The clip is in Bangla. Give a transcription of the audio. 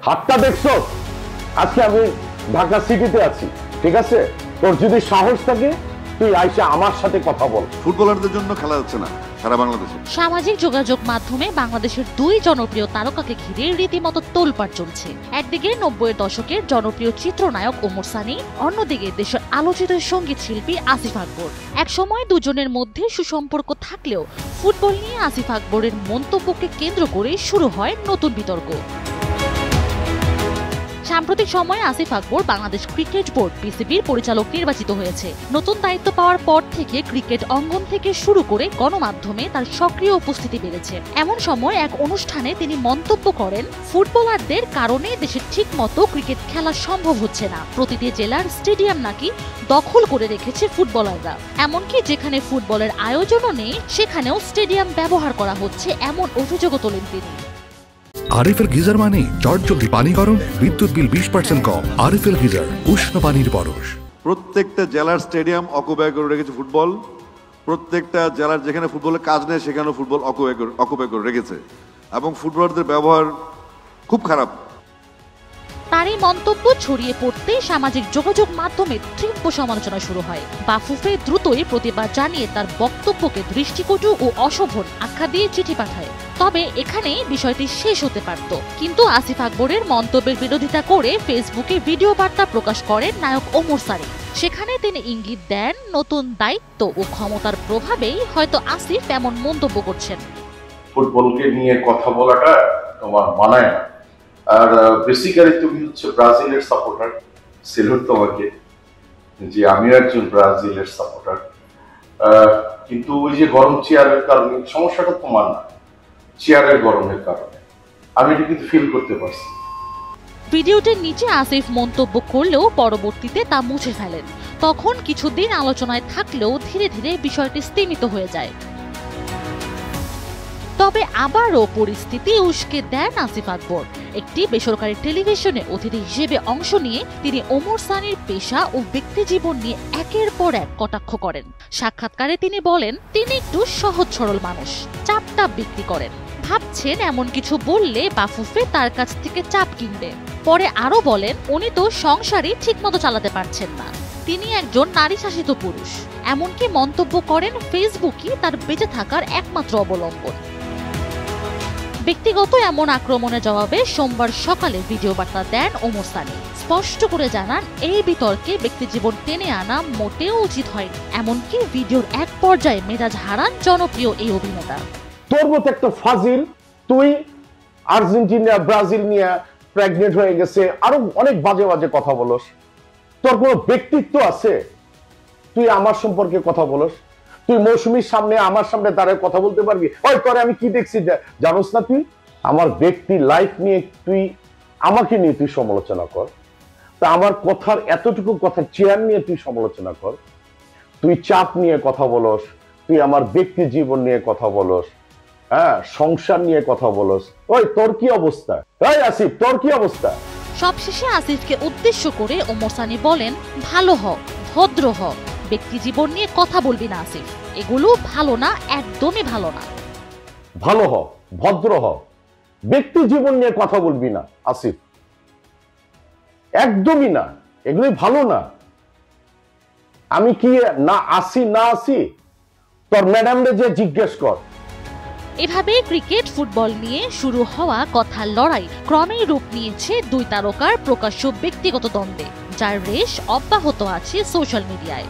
হাতটা দেখছো? আজকে আমি ঢাকা সিটিতে আছি, ঠিক আছে? তোর যদি সাহস থাকে তুই আইসা আমার সাথে কথা বল। ফুটবলারদের জন্য খেলা হচ্ছে না সারা বাংলাদেশে। সামাজিক যোগাযোগ মাধ্যমে বাংলাদেশের দুই জনপ্রিয় তারকাকে ঘিরে রীতিমতো তোলপাড় চলছে। একদিকে 90-এর দশকের জনপ্রিয় চিত্রনায়ক ওমর সানি, অন্যদিকে দেশের আলোচিত সঙ্গীত শিল্পী আসিফ আকবর। একসময় দুজনের মধ্যে সুসম্পর্ক থাকলেও ফুটবল নিয়ে আসিফ আকবরের মন্তব্যকে কেন্দ্র করে শুরু হয় নতুন বিতর্ক। সাম্প্রতিক সময়ে আসিফ আকবর বাংলাদেশ ক্রিকেট বোর্ড বিসিবির পরিচালক নির্বাচিত হয়েছে। নতুন দায়িত্ব পাওয়ার পর থেকে ক্রিকেট অঙ্গন থেকে শুরু করে গণমাধ্যমে তার সক্রিয় উপস্থিতি বেড়েছে। এমন সময় এক অনুষ্ঠানে তিনি মন্তব্য করেন, ফুটবলারদের কারণে দেশে ঠিকমতো ক্রিকেট খেলা সম্ভব হচ্ছে না। প্রতিটি জেলার স্টেডিয়াম নাকি দখল করে রেখেছে ফুটবলাররা। এমনকি যেখানে ফুটবলের আয়োজনও নেই সেখানেও স্টেডিয়াম ব্যবহার করা হচ্ছে, এমন অভিযোগও তোলেন তিনি। আরএফএল গিজার মানে চটজলদি পানি গরম, বিদ্যুৎ বিল 20% কম। আরএফএল গিজার, উষ্ণ পানির পরশ। প্রত্যেকটা জেলার স্টেডিয়াম অকুপাই করে রেখেছে ফুটবল। প্রত্যেকটা জেলার যেখানে ফুটবলের কাজ নেই সেখানেও ফুটবল অকুপাই করে রেখেছে, এবং ফুটবলারদের ব্যবহার খুব খারাপ। তার এই মন্তব্য ছড়িয়ে পড়তে সামাজিক যোগাযোগ মাধ্যমে তীব্র সমালোচনা শুরু হয়। বাফুফে দ্রুতই প্রতিবাদ জানিয়ে তার বক্তব্যকে দৃষ্টিকটু ও অশোভন আখ্যা দিয়ে চিঠি পাঠায়। তবে এখানেই বিষয়টি শেষ হতে পারত, কিন্তু আসিফ আকবরের মন্তব্যের বিরোধিতা করে ফেসবুকে ভিডিও বার্তা প্রকাশ করেন নায়ক ওমর সানি। সেখানে তিনি ইঙ্গিত দেন, নতুন দায়িত্ব ও ক্ষমতার প্রভাবেই হয়তো আসিফ এমন মন্তব্য করছেন। ফুটবলকে নিয়ে কথা বলাটা তোমার মানায় না। আর বেসিক্যালি তুমি হচ্ছে ব্রাজিলের সাপোর্টার, সেলুট তোমাকে যে আমিও একজন ব্রাজিলের সাপোর্টার। কিন্তু ওই যে গরম চেয়ারের কারণে সমস্যাটা তোমার না, চেয়ারের গরমের কারণে আমি এটা কিন্তু ফিল করতে পারছি। ভিডিওটির নিচে আসিফ মন্তব্য করলেও পরবর্তীতে তা মুছে ফেলেন। তখন কিছুদিন আলোচনায় থাকলেও ধীরে ধীরে বিষয়টি স্তিমিত হয়ে যায়। তবে আবারও পরিস্থিতি উস্কে দেন আসিফ আকবর। একটি বেসরকারি টেলিভিশনে অতিথি হিসেবে অংশ নিয়ে তিনি ওমর সানির পেশা ও ব্যক্তি জীবন নিয়ে একের পর এক কটাক্ষ করেন। সাক্ষাৎকারে তিনি বলেন, তিনি একটু সহজ সরল মানুষ, চাপটা বিক্রি করেন। ভাবছেন এমন কিছু বললে বাফুফে তার কাছ থেকে চাপ কিনবে। পরে আরো বলেন, উনি তো সংসারই ঠিকমতো চালাতে পারছেন না, তিনি একজন নারী শাসিত পুরুষ। এমনকি মন্তব্য করেন, ফেসবুকই তার বেঁচে থাকার একমাত্র অবলম্বন। ব্যক্তিগত এমন আক্রমণের জবাবে সোমবার সকালে ভিডিও বার্তা দেন ওমর সানি। স্পষ্ট করে জানান, এই বিতর্কে ব্যক্তিজীবন টেনে আনা মোটেও উচিত হয়নি। এমনকি ভিডিওর এক পর্যায়ে মেজাজ হারান জনপ্রিয় এই অভিনেতা। তোর মতো একটা ফাজিল, তুই আর্জেন্টিনা ব্রাজিল নিয়ে প্রেগনেন্ট হয়ে গেছে, আরো অনেক বাজে বাজে কথা বলস। তোর কোনো ব্যক্তিত্ব আছে? তুই আমার সম্পর্কে কথা বলস? তুই মৌসুমীর সামনে আমার সামনে দাঁড়ায় কথা বলতে পারবি? ওই তোরে আমি কি দেখছি জানোস না? তুই আমার ব্যক্তি লাইফ নিয়ে তুই আমাকে নিয়ে তুই সমালোচনা কর, তা আমার কথার এতটুকু কথা চেয়ার নিয়ে তুই সমালোচনা কর। তুই চাপ নিয়ে কথা বলস, তুই আমার ব্যক্তি জীবন নিয়ে কথা বলস, হ্যাঁ সংসার নিয়ে কথা বলস। ওই তোর কি অবস্থা? ওই আসিফ, তোর কি অবস্থা? সবশেষে আসিফকে উদ্দেশ্য করে ওমর সানি বলেন, ভালো হ, ভদ্র হ, ব্যক্তি জীবন নিয়ে কথা বলবি না আসিফ, এগুলো ভালো না, একদমই ভালো না। ভালো হ, ভদ্র হ, ব্যক্তি জীবন নিয়ে কথা বলবি না আসিফ, একদমই না, এগুলো ভালো না। আমি কি না আসি তোর ম্যাডামরে যে জিজ্ঞেস কর। এভাবে ক্রিকেট ফুটবল নিয়ে শুরু হওয়া কথার লড়াই ক্রমেই রূপ নিয়েছে দুই তারকার প্রকাশ্য ব্যক্তিগত দ্বন্দ্বে, যার রেশ অব্যাহত আছে সোশ্যাল মিডিয়ায়।